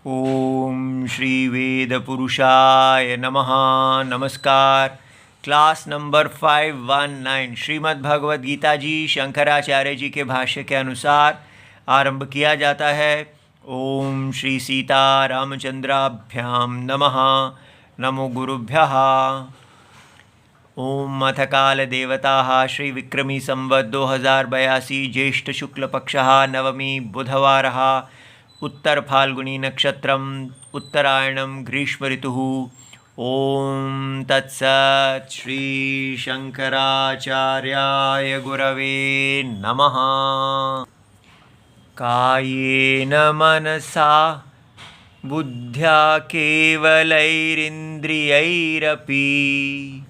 ओम श्री वेद पुरुषाय नमः। नमस्कार। क्लास नंबर 519 श्रीमद् भगवद गीता जी शंकराचार्य जी के भाष्य के अनुसार आरंभ किया जाता है। ओम श्री सीता रामचंद्राभ्याम नमः। नमो गुरुभ्यः। ओम अथ काल देवता श्री विक्रमी संवत् 2082 ज्येष्ठ शुक्ल पक्षः नवमी बुधवारः उत्तर फाल्गुनी नक्षत्रम उत्तरायणम ग्रीष्म ऋतुः। ओम तत्सत् श्री शंकराचार्याय गुरवे नमः। कायेन मनसा बुद्ध्या केवलैरिन्द्रियैरपि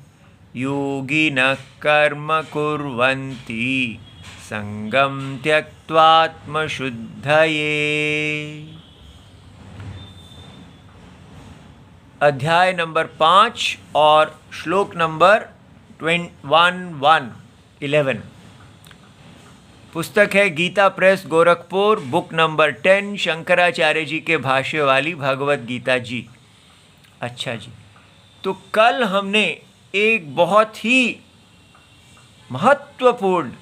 योगिनः कर्म कुर्वन्ति संगम त्यक्त्वात्मशुद्धये। अध्याय नंबर 5 और श्लोक नंबर 11। पुस्तक है गीता प्रेस गोरखपुर, बुक नंबर 10, शंकराचार्य जी के भाष्य वाली भगवद गीता जी। अच्छा जी, तो कल हमने एक बहुत ही महत्वपूर्ण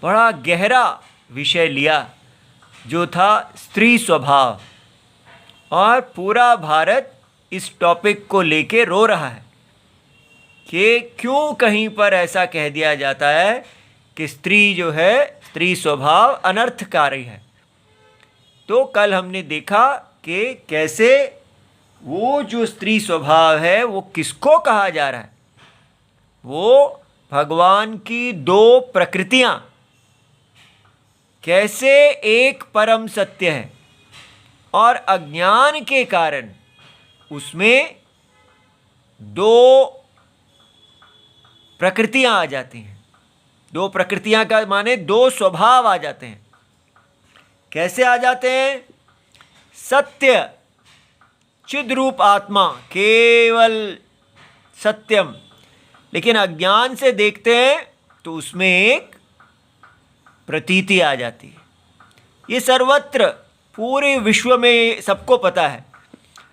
बड़ा गहरा विषय लिया जो था स्त्री स्वभाव, और पूरा भारत इस टॉपिक को लेके रो रहा है कि क्यों कहीं पर ऐसा कह दिया जाता है कि स्त्री जो है, स्त्री स्वभाव अनर्थकारी है। तो कल हमने देखा कि कैसे वो जो स्त्री स्वभाव है वो किसको कहा जा रहा है। वो भगवान की दो प्रकृतियां कैसे एक परम सत्य है, और अज्ञान के कारण उसमें दो प्रकृतियां आ जाती हैं। दो प्रकृतियां का माने दो स्वभाव आ जाते हैं। कैसे आ जाते हैं? सत्य चिद्रूप आत्मा केवल सत्यम, लेकिन अज्ञान से देखते हैं तो उसमें एक प्रतीति आ जाती है। ये सर्वत्र पूरे विश्व में सबको पता है।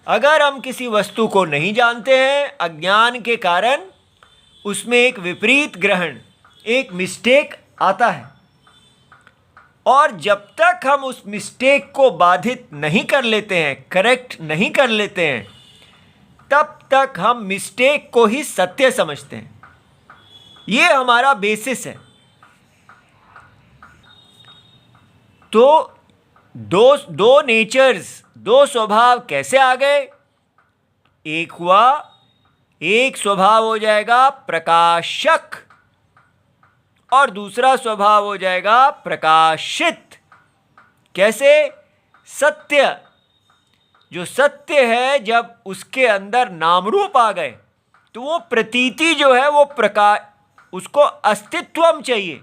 अगर हम किसी वस्तु को नहीं जानते हैं, अज्ञान के कारण उसमें एक विपरीत ग्रहण, एक मिस्टेक आता है, और जब तक हम उस मिस्टेक को बाधित नहीं कर लेते हैं, करेक्ट नहीं कर लेते हैं, तब तक हम मिस्टेक को ही सत्य समझते हैं। ये हमारा बेसिस है। तो दो नेचर्स, दो स्वभाव कैसे आ गए? एक हुआ, एक स्वभाव हो जाएगा प्रकाशक और दूसरा स्वभाव हो जाएगा प्रकाशित। कैसे? सत्य, जो सत्य है, जब उसके अंदर नाम रूप आ गए तो वो प्रतीति जो है वो प्रकाश, उसको अस्तित्वम चाहिए,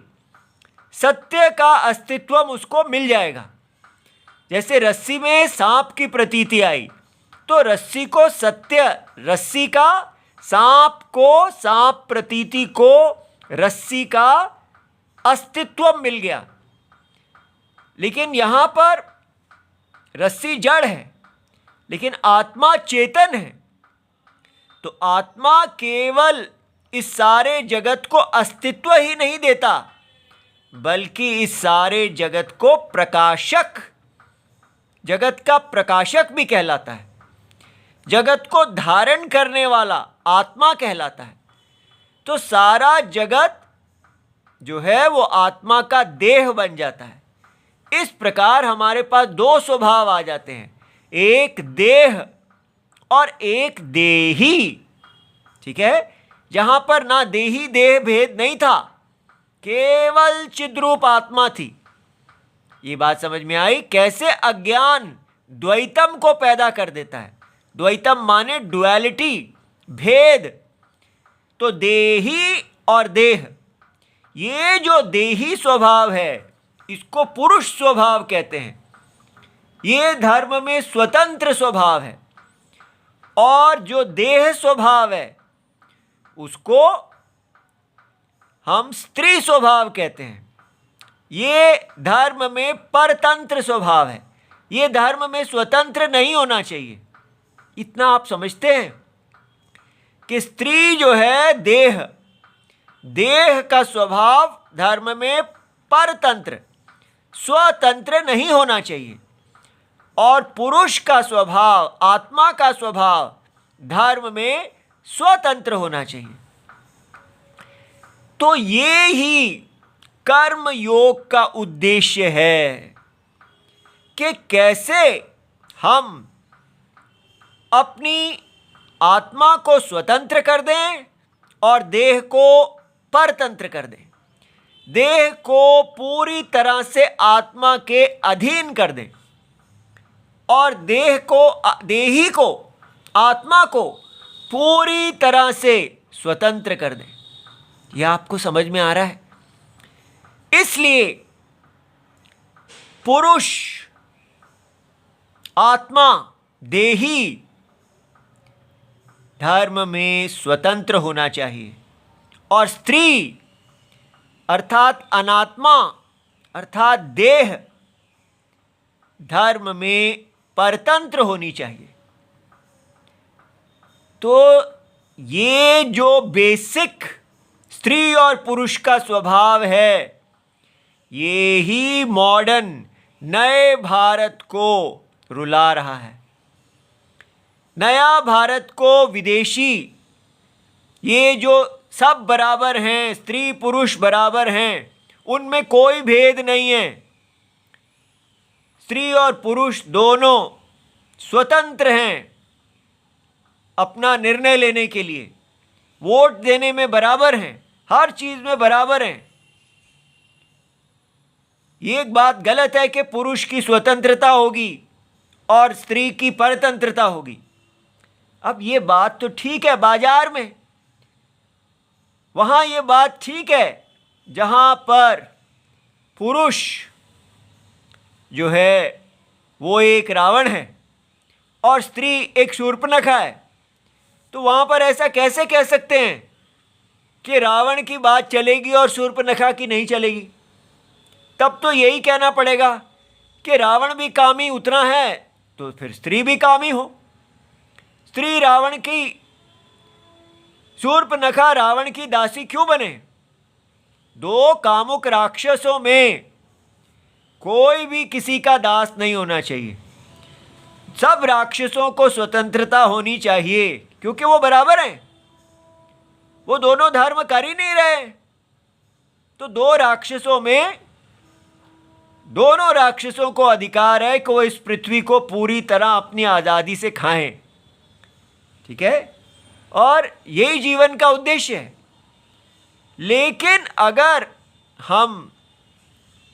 सत्य का अस्तित्वम उसको मिल जाएगा। जैसे रस्सी में सांप की प्रतीति आई तो रस्सी को सत्य, रस्सी का सांप को, सांप प्रतीति को रस्सी का अस्तित्व मिल गया। लेकिन यहां पर रस्सी जड़ है लेकिन आत्मा चेतन है। तो आत्मा केवल इस सारे जगत को अस्तित्व ही नहीं देता, बल्कि इस सारे जगत को प्रकाशक, जगत का प्रकाशक भी कहलाता है। जगत को धारण करने वाला आत्मा कहलाता है। तो सारा जगत जो है वो आत्मा का देह बन जाता है। इस प्रकार हमारे पास दो स्वभाव आ जाते हैं, एक देह और एक देही। ठीक है? जहां पर ना देही देह भेद नहीं था, केवल चिद्रूप आत्मा थी। ये बात समझ में आई? कैसे अज्ञान द्वैतम को पैदा कर देता है। द्वैतम माने डुअलिटी, भेद। तो देही और देह, ये जो देही स्वभाव है इसको पुरुष स्वभाव कहते हैं। ये धर्म में स्वतंत्र स्वभाव है, और जो देह स्वभाव है उसको हम स्त्री स्वभाव कहते हैं। ये धर्म में परतंत्र स्वभाव है। ये धर्म में स्वतंत्र नहीं होना चाहिए। इतना आप समझते हैं कि स्त्री जो है देह का स्वभाव धर्म में परतंत्र, स्वतंत्र नहीं होना चाहिए, और पुरुष का स्वभाव, आत्मा का स्वभाव धर्म में स्वतंत्र होना चाहिए। तो ये ही कर्म योग का उद्देश्य है कि कैसे हम अपनी आत्मा को स्वतंत्र कर दें और देह को परतंत्र कर दें, देह को पूरी तरह से आत्मा के अधीन कर दें और देही को, आत्मा को पूरी तरह से स्वतंत्र कर दें। यह आपको समझ में आ रहा है? इसलिए पुरुष, आत्मा, देही धर्म में स्वतंत्र होना चाहिए, और स्त्री अर्थात अनात्मा अर्थात देह धर्म में परतंत्र होनी चाहिए। तो ये जो बेसिक स्त्री और पुरुष का स्वभाव है, ये ही मॉडर्न नए भारत को रुला रहा है। नया भारत को विदेशी, ये जो सब बराबर हैं, स्त्री पुरुष बराबर हैं, उनमें कोई भेद नहीं है, स्त्री और पुरुष दोनों स्वतंत्र हैं अपना निर्णय लेने के लिए, वोट देने में बराबर हैं, हर चीज में बराबर हैं। ये एक बात गलत है कि पुरुष की स्वतंत्रता होगी और स्त्री की परतंत्रता होगी। अब ये बात तो ठीक है बाजार में, वहां ये बात ठीक है जहां पर पुरुष जो है वो एक रावण है और स्त्री एक शूर्पणखा है। तो वहां पर ऐसा कैसे कह सकते हैं कि रावण की बात चलेगी और शूर्पणखा की नहीं चलेगी? तब तो यही कहना पड़ेगा कि रावण भी कामी उतना है तो फिर स्त्री भी कामी हो। स्त्री रावण की, शूर्पणखा रावण की दासी क्यों बने? दो कामुक राक्षसों में कोई भी किसी का दास नहीं होना चाहिए। सब राक्षसों को स्वतंत्रता होनी चाहिए क्योंकि वो बराबर हैं, वो दोनों धर्म कर ही नहीं रहे। तो दोनों राक्षसों को अधिकार है कि वो इस पृथ्वी को पूरी तरह अपनी आज़ादी से खाएं, ठीक है, और यही जीवन का उद्देश्य है। लेकिन अगर हम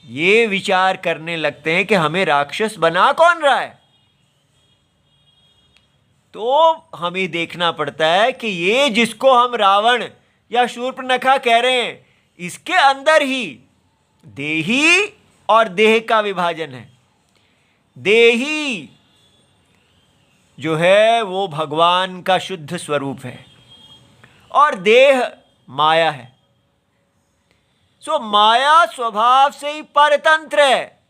ये विचार करने लगते हैं कि हमें राक्षस बना कौन रहा है, तो हमें देखना पड़ता है कि ये जिसको हम रावण या शूर्पणखा कह रहे हैं, इसके अंदर ही देही और देह का विभाजन है। देही जो है वो भगवान का शुद्ध स्वरूप है और देह माया है। सो माया स्वभाव से ही परतंत्र है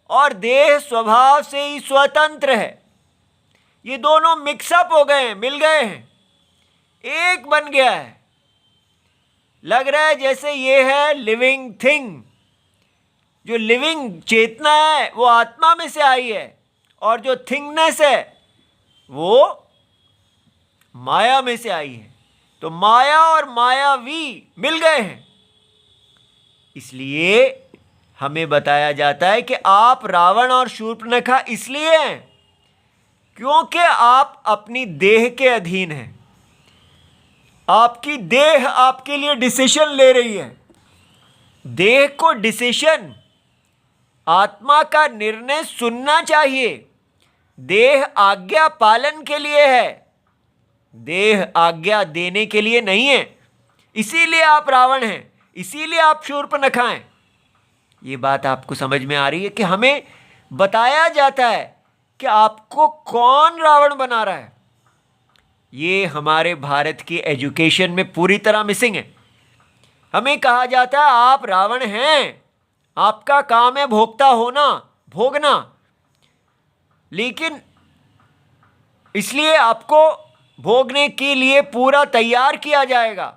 और देह स्वभाव से ही स्वतंत्र है। ये दोनों मिक्सअप हो गए हैं, मिल गए हैं, एक बन गया है। लग रहा है जैसे ये है लिविंग थिंग, जो लिविंग चेतना है वो आत्मा में से आई है और जो थिंगनेस है वो माया में से आई है। तो माया और मायावी मिल गए हैं। इसलिए हमें बताया जाता है कि आप रावण और शूर्पणखा इसलिए हैं क्योंकि आप अपनी देह के अधीन हैं। आपकी देह आपके लिए डिसीजन ले रही है। देह को डिसीजन, आत्मा का निर्णय सुनना चाहिए। देह आज्ञा पालन के लिए है, देह आज्ञा देने के लिए नहीं है। इसीलिए आप रावण हैं, इसीलिए आप शूर्पणखा हैं। ये बात आपको समझ में आ रही है कि हमें बताया जाता है कि आपको कौन रावण बना रहा है। ये हमारे भारत की एजुकेशन में पूरी तरह मिसिंग है। हमें कहा जाता है आप रावण हैं, आपका काम है भोक्ता होना, भोगना, लेकिन इसलिए आपको भोगने के लिए पूरा तैयार किया जाएगा।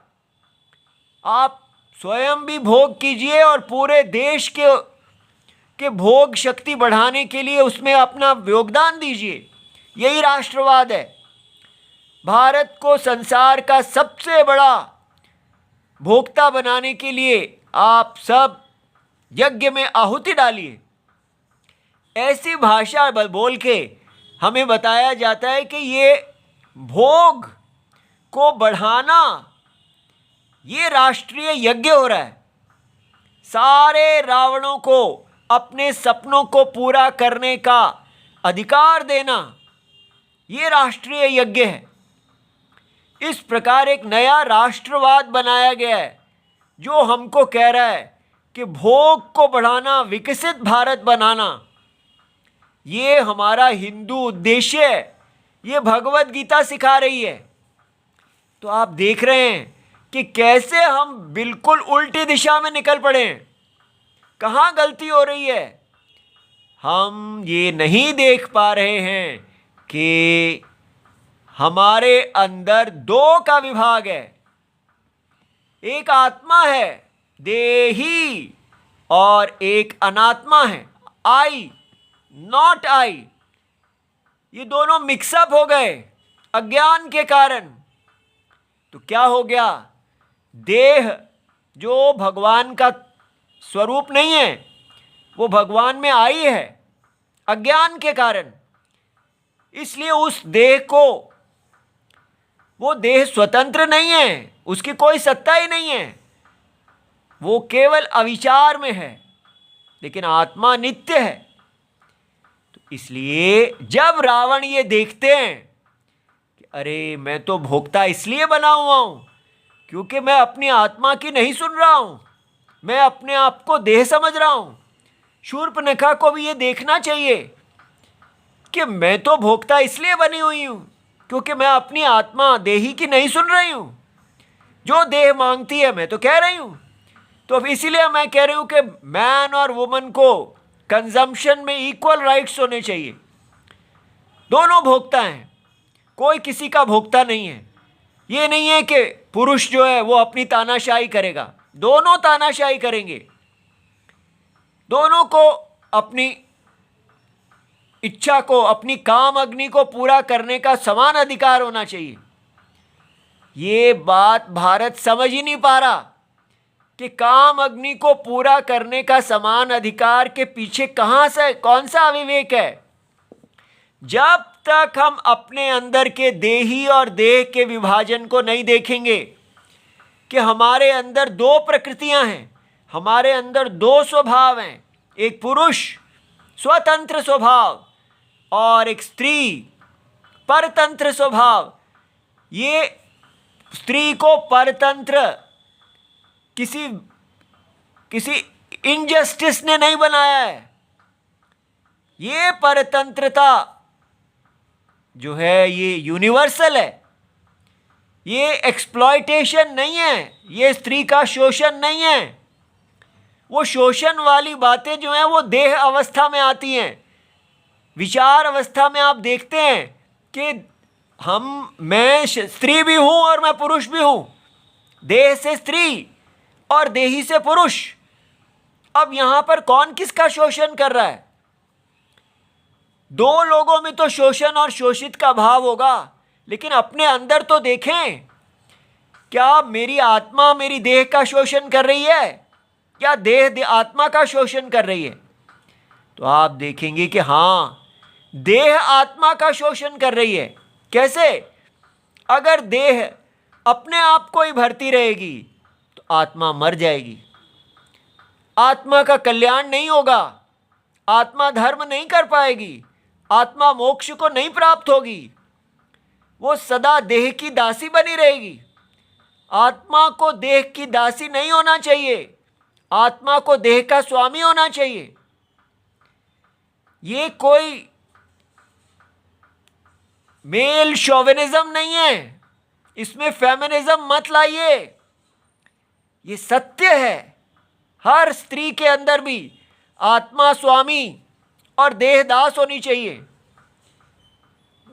आप स्वयं भी भोग कीजिए और पूरे देश के भोग शक्ति बढ़ाने के लिए उसमें अपना योगदान दीजिए। यही राष्ट्रवाद है। भारत को संसार का सबसे बड़ा भोक्ता बनाने के लिए आप सब यज्ञ में आहुति डालिए। ऐसी भाषा बोल के हमें बताया जाता है कि ये भोग को बढ़ाना ये राष्ट्रीय यज्ञ हो रहा है। सारे रावणों को अपने सपनों को पूरा करने का अधिकार देना ये राष्ट्रीय यज्ञ है। इस प्रकार एक नया राष्ट्रवाद बनाया गया है जो हमको कह रहा है कि भोग को बढ़ाना, विकसित भारत बनाना, ये हमारा हिंदू उद्देश्य है। ये भगवत गीता सिखा रही है। तो आप देख रहे हैं कि कैसे हम बिल्कुल उल्टी दिशा में निकल पड़े हैं। कहाँ गलती हो रही है? हम ये नहीं देख पा रहे हैं कि हमारे अंदर दो का विभाग है। एक आत्मा है देही और एक अनात्मा है आई, नॉट आई। ये दोनों मिक्सअप हो गए अज्ञान के कारण। तो क्या हो गया? देह जो भगवान का स्वरूप नहीं है वो भगवान में आई है अज्ञान के कारण। इसलिए उस देह को, वो देह स्वतंत्र नहीं है, उसकी कोई सत्ता ही नहीं है, वो केवल अविचार में है। लेकिन आत्मा नित्य है। तो इसलिए जब रावण ये देखते हैं कि अरे मैं तो भोक्ता इसलिए बना हुआ हूं क्योंकि मैं अपनी आत्मा की नहीं सुन रहा हूं, मैं अपने आप को देह समझ रहा हूं। शूर्पणखा को भी ये देखना चाहिए कि मैं तो भोक्ता इसलिए बनी हुई हूं क्योंकि मैं अपनी आत्मा देही की नहीं सुन रही हूं। जो देह मांगती है मैं तो कह रही हूं। तो अब इसीलिए मैं कह रही हूं कि मैन और वुमन को कंजम्पशन में इक्वल राइट्स होने चाहिए। दोनों भोक्ता हैं, कोई किसी का भोक्ता नहीं है। ये नहीं है कि पुरुष जो है वो अपनी तानाशाही करेगा, दोनों तानाशाही करेंगे। दोनों को अपनी इच्छा को, अपनी काम अग्नि को पूरा करने का समान अधिकार होना चाहिए। ये बात भारत समझ ही नहीं पा रहा कि काम अग्नि को पूरा करने का समान अधिकार के पीछे कहां से कौन सा अविवेक है। जब तक हम अपने अंदर के देही और देह के विभाजन को नहीं देखेंगे कि हमारे अंदर दो प्रकृतियां हैं, हमारे अंदर दो स्वभाव हैं, एक पुरुष स्वतंत्र स्वभाव और एक स्त्री परतंत्र स्वभाव। ये स्त्री को परतंत्र किसी इनजस्टिस ने नहीं बनाया है। ये परतंत्रता जो है ये यूनिवर्सल है। ये एक्सप्लॉयटेशन नहीं है, ये स्त्री का शोषण नहीं है। वो शोषण वाली बातें जो हैं वो देह अवस्था में आती हैं। विचार अवस्था में आप देखते हैं कि मैं स्त्री भी हूं और मैं पुरुष भी हूं, देह से स्त्री और देही से पुरुष। अब यहां पर कौन किसका शोषण कर रहा है? दो लोगों में तो शोषण और शोषित का भाव होगा, लेकिन अपने अंदर तो देखें, क्या मेरी आत्मा मेरी देह का शोषण कर रही है या देह आत्मा का शोषण कर रही है? तो आप देखेंगे कि हाँ, देह आत्मा का शोषण कर रही है। कैसे? अगर देह अपने आप को ही भरती रहेगी तो आत्मा मर जाएगी, आत्मा का कल्याण नहीं होगा, आत्मा धर्म नहीं कर पाएगी, आत्मा मोक्ष को नहीं प्राप्त होगी, वो सदा देह की दासी बनी रहेगी। आत्मा को देह की दासी नहीं होना चाहिए, आत्मा को देह का स्वामी होना चाहिए। ये कोई मेल शोविनिज्म नहीं है, इसमें फेमिनिज्म मत लाइए। ये सत्य है। हर स्त्री के अंदर भी आत्मा स्वामी और देह दास होनी चाहिए।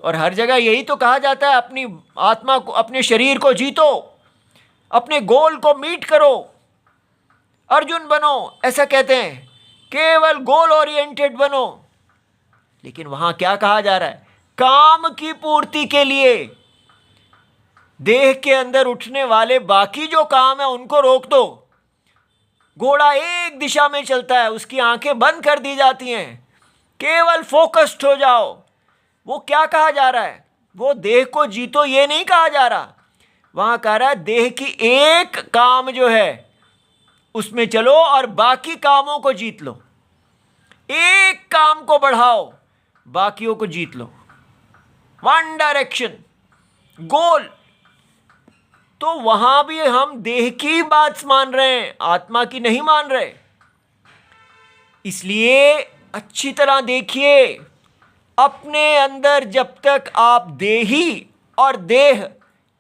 और हर जगह यही तो कहा जाता है, अपनी आत्मा को, अपने शरीर को जीतो, अपने गोल को मीट करो, अर्जुन बनो, ऐसा कहते हैं, केवल गोल ओरिएंटेड बनो। लेकिन वहां क्या कहा जा रहा है? काम की पूर्ति के लिए देह के अंदर उठने वाले बाकी जो काम है उनको रोक दो। घोड़ा एक दिशा में चलता है, उसकी आंखें बंद कर दी जाती हैं, केवल फोकस्ड हो जाओ। वो क्या कहा जा रहा है? वो देह को जीतो ये नहीं कहा जा रहा, वहां कह रहा है देह की एक काम जो है उसमें चलो और बाकी कामों को जीत लो। एक काम को बढ़ाओ, बाकियों को जीत लो। वन डायरेक्शन गोल। तो वहां भी हम देह की बात मान रहे हैं, आत्मा की नहीं मान रहे। इसलिए अच्छी तरह देखिए, अपने अंदर जब तक आप देही और देह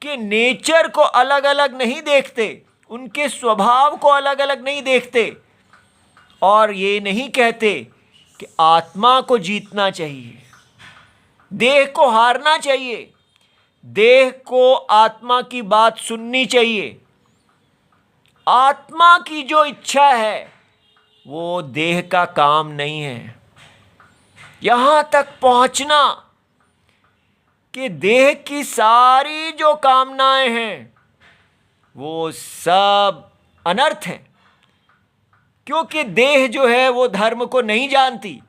के नेचर को अलग अलग नहीं देखते, उनके स्वभाव को अलग अलग नहीं देखते, और ये नहीं कहते कि आत्मा को जीतना चाहिए, देह को हारना चाहिए, देह को आत्मा की बात सुननी चाहिए। आत्मा की जो इच्छा है वो देह का काम नहीं है। यहां तक पहुंचना कि देह की सारी जो कामनाएं हैं वो सब अनर्थ हैं, क्योंकि देह जो है वो धर्म को नहीं जानती।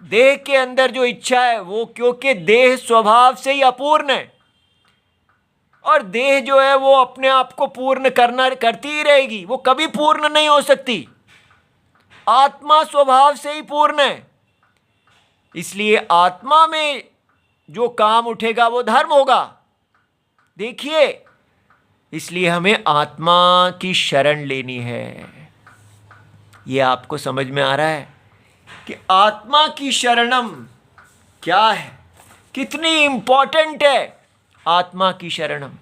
देह के अंदर जो इच्छा है वो, क्योंकि देह स्वभाव से ही अपूर्ण है, और देह जो है वो अपने आप को पूर्ण करती ही रहेगी, वो कभी पूर्ण नहीं हो सकती। आत्मा स्वभाव से ही पूर्ण है, इसलिए आत्मा में जो काम उठेगा वो धर्म होगा। देखिए, इसलिए हमें आत्मा की शरण लेनी है। ये आपको समझ में आ रहा है कि आत्मा की शरणम क्या है, कितनी इंपॉर्टेंट है आत्मा की शरणम।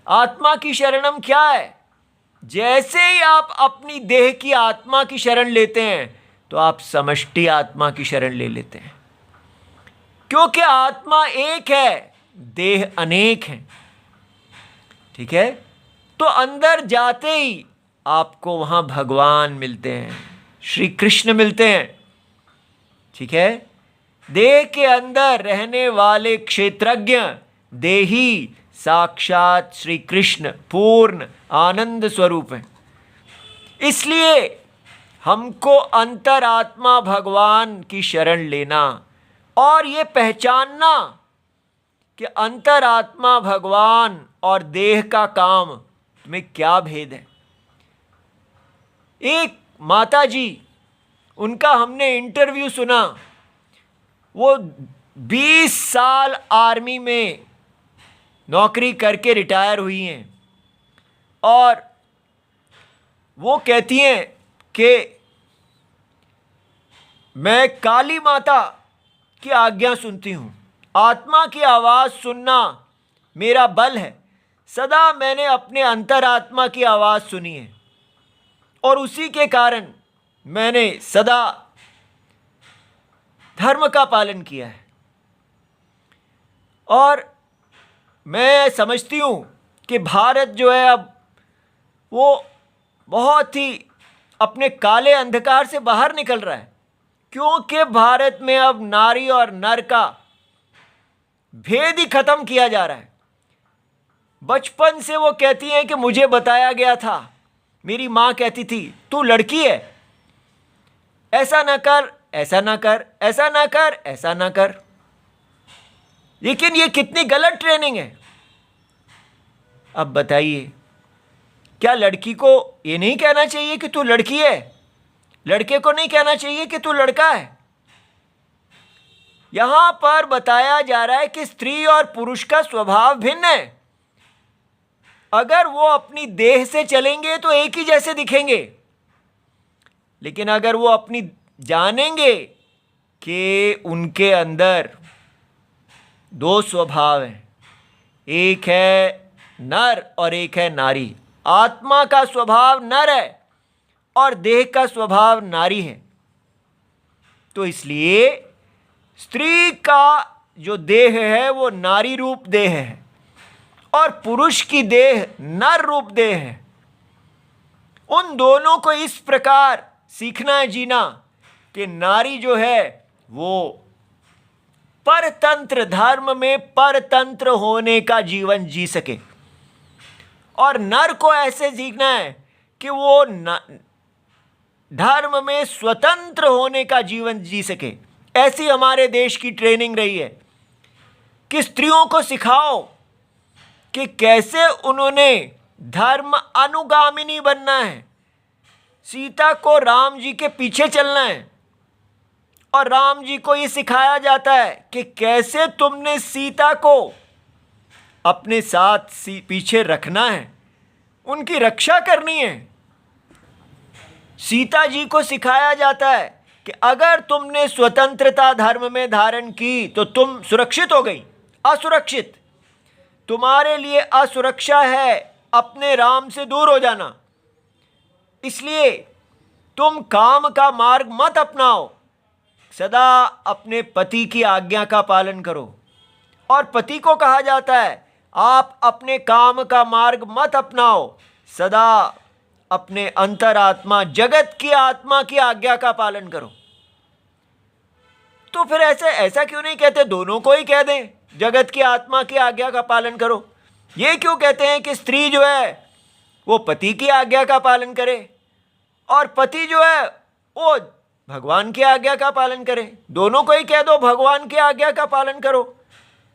आत्मा की शरणम क्या है? जैसे ही आप अपनी देह की आत्मा की शरण लेते हैं तो आप समष्टि आत्मा की शरण ले लेते हैं, क्योंकि आत्मा एक है, देह अनेक हैं। ठीक है? तो अंदर जाते ही आपको वहां भगवान मिलते हैं, श्री कृष्ण मिलते हैं। ठीक है? देह के अंदर रहने वाले क्षेत्रज्ञ देही साक्षात श्री कृष्ण पूर्ण आनंद स्वरूप हैं। इसलिए हमको अंतरात्मा भगवान की शरण लेना और ये पहचानना कि अंतरात्मा भगवान और देह का काम में क्या भेद है। एक माता जी, उनका हमने इंटरव्यू सुना, वो 20 साल आर्मी में नौकरी करके रिटायर हुई हैं, और वो कहती हैं कि मैं काली माता की आज्ञा सुनती हूँ, आत्मा की आवाज़ सुनना मेरा बल है। सदा मैंने अपने अंतरात्मा की आवाज़ सुनी है, और उसी के कारण मैंने सदा धर्म का पालन किया है। और मैं समझती हूँ कि भारत जो है अब वो बहुत ही अपने काले अंधकार से बाहर निकल रहा है, क्योंकि भारत में अब नारी और नर का भेद ही खत्म किया जा रहा है। बचपन से वो कहती हैं कि मुझे बताया गया था, मेरी माँ कहती थी तू लड़की है, ऐसा ना कर, ऐसा ना कर, ऐसा ना कर, ऐसा ना कर। लेकिन ये कितनी गलत ट्रेनिंग है। अब बताइए, क्या लड़की को ये नहीं कहना चाहिए कि तू लड़की है? लड़के को नहीं कहना चाहिए कि तू लड़का है? यहां पर बताया जा रहा है कि स्त्री और पुरुष का स्वभाव भिन्न है। अगर वो अपनी देह से चलेंगे तो एक ही जैसे दिखेंगे, लेकिन अगर वो अपनी जानेंगे कि उनके अंदर दो स्वभाव हैं, एक है नर और एक है नारी, आत्मा का स्वभाव नर है और देह का स्वभाव नारी है, तो इसलिए स्त्री का जो देह है वो नारी रूप देह है और पुरुष की देह नर रूप देह है। उन दोनों को इस प्रकार सीखना है जीना कि नारी जो है वो परतंत्र, धर्म में परतंत्र होने का जीवन जी सके, और नर को ऐसे सीखना है कि वो धर्म में स्वतंत्र होने का जीवन जी सके। ऐसी हमारे देश की ट्रेनिंग रही है कि स्त्रियों को सिखाओ कि कैसे उन्होंने धर्म अनुगामिनी बनना है, सीता को राम जी के पीछे चलना है, और राम जी को ये सिखाया जाता है कि कैसे तुमने सीता को अपने साथ पीछे रखना है, उनकी रक्षा करनी है। सीता जी को सिखाया जाता है कि अगर तुमने स्वतंत्रता धर्म में धारण की तो तुम सुरक्षित हो गई, असुरक्षित तुम्हारे लिए असुरक्षा है अपने राम से दूर हो जाना। इसलिए तुम काम का मार्ग मत अपनाओ, सदा अपने पति की आज्ञा का पालन करो। और पति को कहा जाता है आप अपने काम का मार्ग मत अपनाओ, सदा अपने अंतरात्मा जगत की आत्मा की आज्ञा का पालन करो। तो फिर ऐसा क्यों नहीं कहते, दोनों को ही कह दें जगत की आत्मा की आज्ञा का पालन करो। ये क्यों कहते हैं कि स्त्री जो है वो पति की आज्ञा का पालन करे और पति जो है वो भगवान की आज्ञा का पालन करे? दोनों को ही कह दो भगवान की आज्ञा का पालन करो।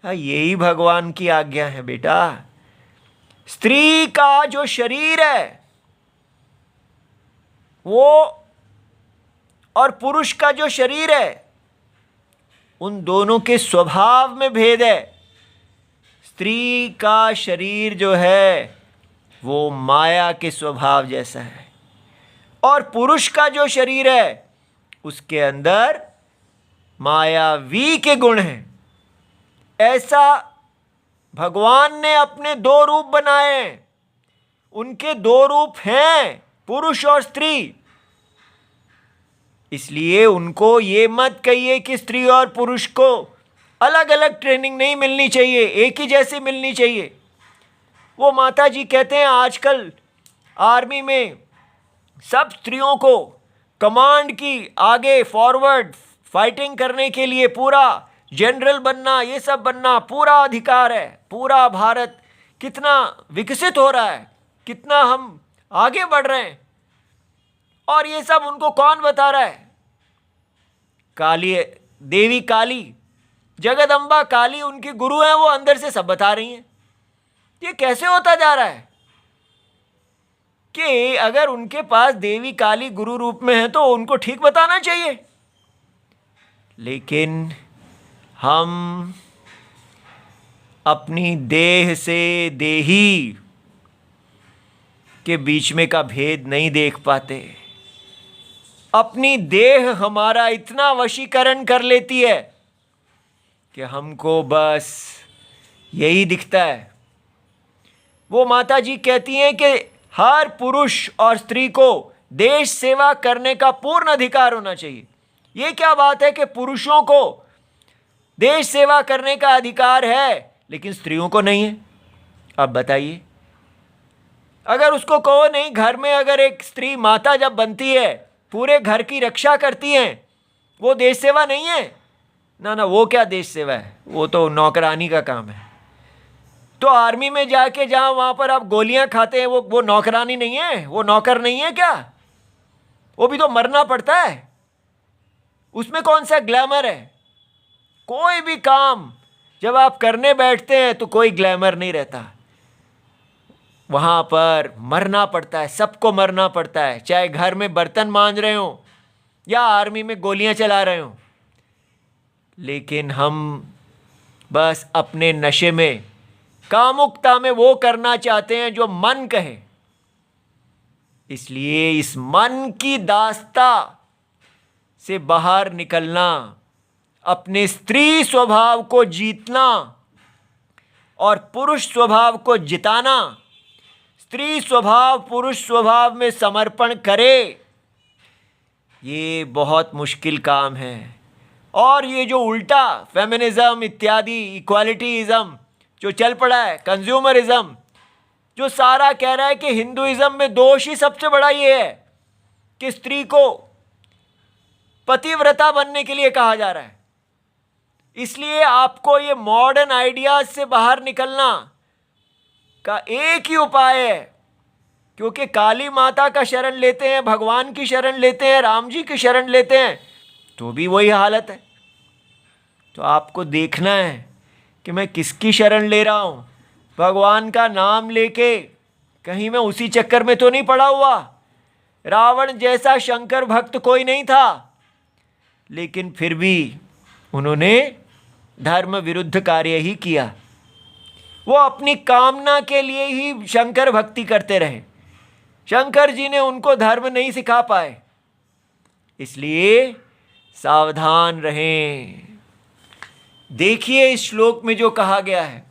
हाँ, यही भगवान की आज्ञा है बेटा। स्त्री का जो शरीर है वो और पुरुष का जो शरीर है उन दोनों के स्वभाव में भेद है। स्त्री का शरीर जो है वो माया के स्वभाव जैसा है और पुरुष का जो शरीर है उसके अंदर मायावी के गुण हैं। ऐसा भगवान ने अपने दो रूप बनाए हैं, उनके दो रूप हैं पुरुष और स्त्री। इसलिए उनको ये मत कहिए कि स्त्री और पुरुष को अलग अलग ट्रेनिंग नहीं मिलनी चाहिए, एक ही जैसी मिलनी चाहिए। वो माता जी कहते हैं आजकल आर्मी में सब स्त्रियों को कमांड की आगे फॉरवर्ड फाइटिंग करने के लिए पूरा जनरल बनना, ये सब बनना पूरा अधिकार है। पूरा भारत कितना विकसित हो रहा है, कितना हम आगे बढ़ रहे हैं, और ये सब उनको कौन बता रहा है? काली देवी, काली जगदम्बा काली उनकी गुरु है, वो अंदर से सब बता रही हैं। ये कैसे होता जा रहा है कि अगर उनके पास देवी काली गुरु रूप में है तो उनको ठीक बताना चाहिए, लेकिन हम अपनी देह से देही के बीच में का भेद नहीं देख पाते। अपनी देह हमारा इतना वशीकरण कर लेती है कि हमको बस यही दिखता है। वो माता जी कहती हैं कि हर पुरुष और स्त्री को देश सेवा करने का पूर्ण अधिकार होना चाहिए। ये क्या बात है कि पुरुषों को देश सेवा करने का अधिकार है लेकिन स्त्रियों को नहीं है? अब बताइए, अगर उसको कहो नहीं, घर में अगर एक स्त्री माता जब बनती है पूरे घर की रक्षा करती हैं, वो देश सेवा नहीं है? ना ना, वो क्या देश सेवा है, वो तो नौकरानी का काम है। तो आर्मी में जाके जहाँ वहाँ पर आप गोलियाँ खाते हैं वो नौकरानी नहीं है, वो नौकर नहीं है क्या? वो भी तो मरना पड़ता है, उसमें कौन सा ग्लैमर है? कोई भी काम जब आप करने बैठते हैं तो कोई ग्लैमर नहीं रहता, वहाँ पर मरना पड़ता है, सबको मरना पड़ता है, चाहे घर में बर्तन मांज रहे हो या आर्मी में गोलियां चला रहे हो। लेकिन हम बस अपने नशे में, कामुकता में वो करना चाहते हैं जो मन कहे। इसलिए इस मन की दास्ता से बाहर निकलना, अपने स्त्री स्वभाव को जीतना और पुरुष स्वभाव को जिताना, स्त्री स्वभाव पुरुष स्वभाव में समर्पण करे, ये बहुत मुश्किल काम है। और ये जो उल्टा फेमिनिज्म इत्यादि इक्वालिटीज़म जो चल पड़ा है, कंज्यूमरिज्म, जो सारा कह रहा है कि हिंदुइज्म में दोष ही सबसे बड़ा ये है कि स्त्री को पतिव्रता बनने के लिए कहा जा रहा है। इसलिए आपको ये मॉडर्न आइडियाज से बाहर निकलना का एक ही उपाय है, क्योंकि काली माता का शरण लेते हैं, भगवान की शरण लेते हैं, राम जी की शरण लेते हैं, तो भी वही हालत है। तो आपको देखना है कि मैं किसकी शरण ले रहा हूँ। भगवान का नाम लेके कहीं मैं उसी चक्कर में तो नहीं पड़ा हुआ। रावण जैसा शंकर भक्त कोई नहीं था, लेकिन फिर भी उन्होंने धर्म विरुद्ध कार्य ही किया। वो अपनी कामना के लिए ही शंकर भक्ति करते रहे। शंकर जी ने उनको धर्म नहीं सिखा पाए, इसलिए सावधान रहें। देखिए इस श्लोक में जो कहा गया है,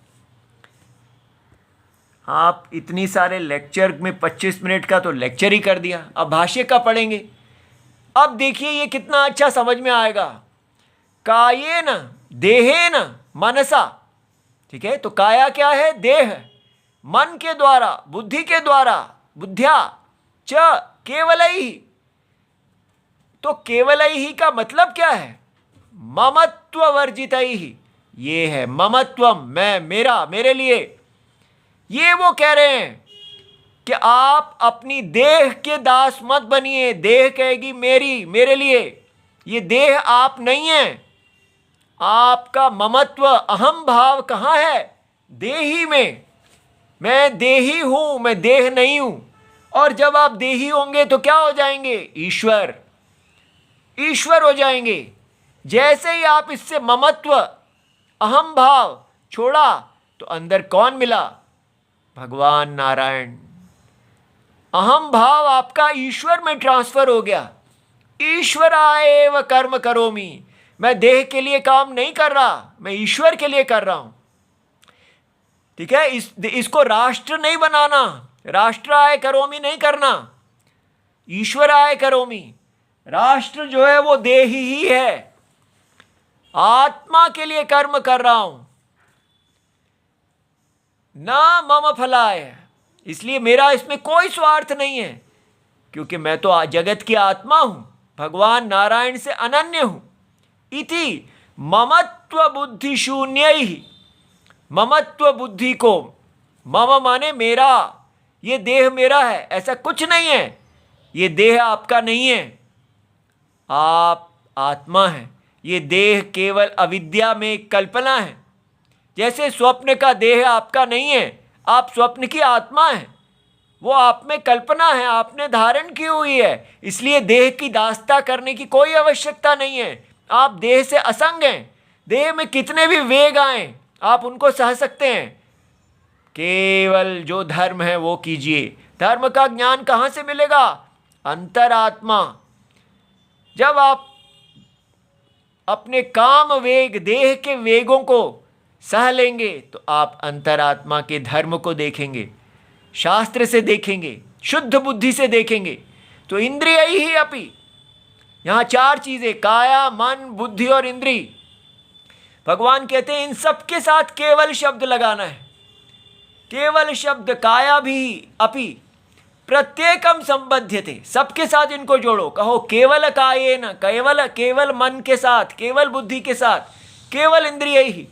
आप इतनी सारे लेक्चर में 25 मिनट का तो लेक्चर ही कर दिया, अब भाष्य का पढ़ेंगे। अब देखिए ये कितना अच्छा समझ में आएगा। कायेन देहेन मनसा, ठीक है, तो काया क्या है? देह। मन के द्वारा, बुद्धि के द्वारा, बुद्ध्या च केवलैहि, तो केवलैहि का मतलब क्या है? ममत्व वर्जितैहि, ये है ममत्वम, मैं, मेरा, मेरे लिए। ये वो कह रहे हैं कि आप अपनी देह के दास मत बनिए। देह कहेगी मेरी, मेरे लिए, ये देह आप नहीं है। आपका ममत्व, अहम भाव कहाँ है? देही में। मैं देही हूं, मैं देह नहीं हूं। और जब आप देही होंगे तो क्या हो जाएंगे? ईश्वर, ईश्वर हो जाएंगे। जैसे ही आप इससे ममत्व, अहम भाव छोड़ा तो अंदर कौन मिला? भगवान नारायण। अहम भाव आपका ईश्वर में ट्रांसफर हो गया। ईश्वराय व कर्म करोमि, मैं देह के लिए काम नहीं कर रहा, मैं ईश्वर के लिए कर रहा हूं। ठीक है, इसको राष्ट्र नहीं बनाना, राष्ट्राय करोमि नहीं करना, ईश्वराय करोमि। राष्ट्र जो है वो देह ही है। आत्मा के लिए कर्म कर रहा हूं, ना मम फलाय, इसलिए मेरा इसमें कोई स्वार्थ नहीं है, क्योंकि मैं तो जगत की आत्मा हूं, भगवान नारायण से अनन्य हूं। इति ममत्व बुद्धि शून्य ही, ममत्व बुद्धि को, मम माने मेरा, ये देह मेरा है, ऐसा कुछ नहीं है। ये देह आपका नहीं है, आप आत्मा हैं। ये देह केवल अविद्या में एक कल्पना है। जैसे स्वप्न का देह आपका नहीं है, आप स्वप्न की आत्मा हैं, वो आप में कल्पना है, आपने धारण की हुई है। इसलिए देह की दास्ता करने की कोई आवश्यकता नहीं है। आप देह से असंग हैं। देह में कितने भी वेग आए आप उनको सह सकते हैं। केवल जो धर्म है वो कीजिए। धर्म का ज्ञान कहाँ से मिलेगा? अंतरात्मा। जब आप अपने काम वेग, देह के वेगों को सह लेंगे तो आप अंतरात्मा के धर्म को देखेंगे, शास्त्र से देखेंगे, शुद्ध बुद्धि से देखेंगे। तो इंद्रिय ही अपि, यहाँ 4 चीजें, काया, मन, बुद्धि और इंद्री। भगवान कहते हैं इन सब के साथ केवल शब्द लगाना है। केवल शब्द, काया भी अपि प्रत्येकम संबध्यते, सबके साथ इनको जोड़ो। कहो केवल कायेन, केवल, केवल मन के साथ, केवल बुद्धि के साथ, केवल इंद्रिय ही।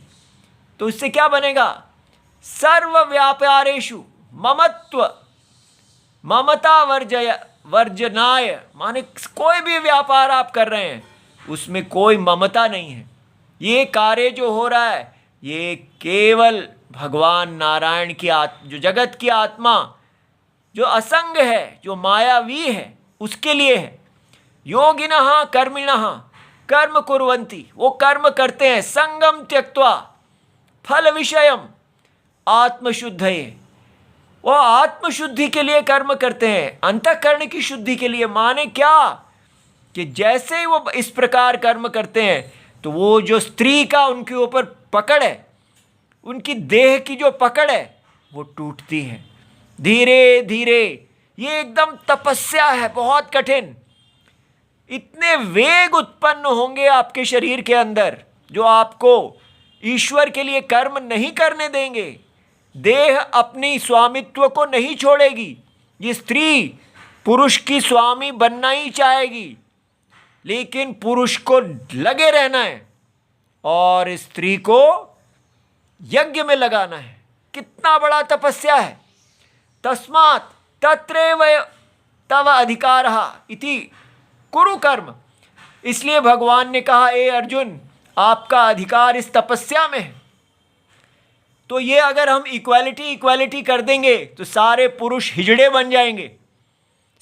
तो इससे क्या बनेगा? सर्व व्यापारेषु ममत्व, ममता वर्जनाय, माने कोई भी व्यापार आप कर रहे हैं उसमें कोई ममता नहीं है। ये कार्य जो हो रहा है ये केवल भगवान नारायण की जो जगत की आत्मा, जो असंग है, जो मायावी है, उसके लिए है। योगिनः कर्मिणः कर्म कुर्वन्ति, वो कर्म करते हैं। संगम त्यक्त्वा फल विषयम आत्मशुद्धये, वो आत्मशुद्धि के लिए कर्म करते हैं, अंतःकरण की शुद्धि के लिए। माने क्या कि जैसे ही वो इस प्रकार कर्म करते हैं तो वो जो स्त्री का उनके ऊपर पकड़ है, उनकी देह की जो पकड़ है वो टूटती है धीरे धीरे। ये एकदम तपस्या है, बहुत कठिन। इतने वेग उत्पन्न होंगे आपके शरीर के अंदर जो आपको ईश्वर के लिए कर्म नहीं करने देंगे। देह अपनी स्वामित्व को नहीं छोड़ेगी। ये स्त्री पुरुष की स्वामी बनना ही चाहेगी, लेकिन पुरुष को लगे रहना है और स्त्री को यज्ञ में लगाना है। कितना बड़ा तपस्या है। तस्मात् तत्रैव तव अधिकारः इति कुरु कर्म। इसलिए भगवान ने कहा, ए अर्जुन, आपका अधिकार इस तपस्या में है। तो ये अगर हम इक्वालिटी कर देंगे तो सारे पुरुष हिजड़े बन जाएंगे,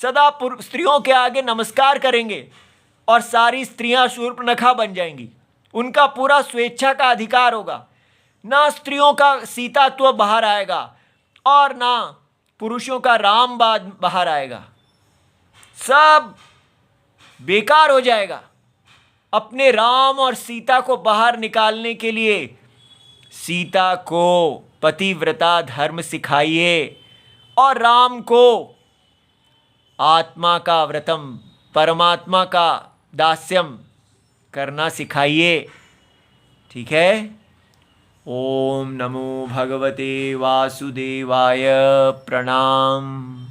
सदा स्त्रियों के आगे नमस्कार करेंगे और सारी स्त्रियां शूर्पणखा बन जाएंगी। उनका पूरा स्वेच्छा का अधिकार होगा। ना स्त्रियों का सीतात्व बाहर आएगा और ना पुरुषों का रामवाद बाहर आएगा। सब बेकार हो जाएगा। अपने राम और सीता को बाहर निकालने के लिए सीता को पतिव्रता धर्म सिखाइए और राम को आत्मा का व्रतम, परमात्मा का दास्यम करना सिखाइए। ठीक है। ओम नमो भगवते वासुदेवाय। प्रणाम।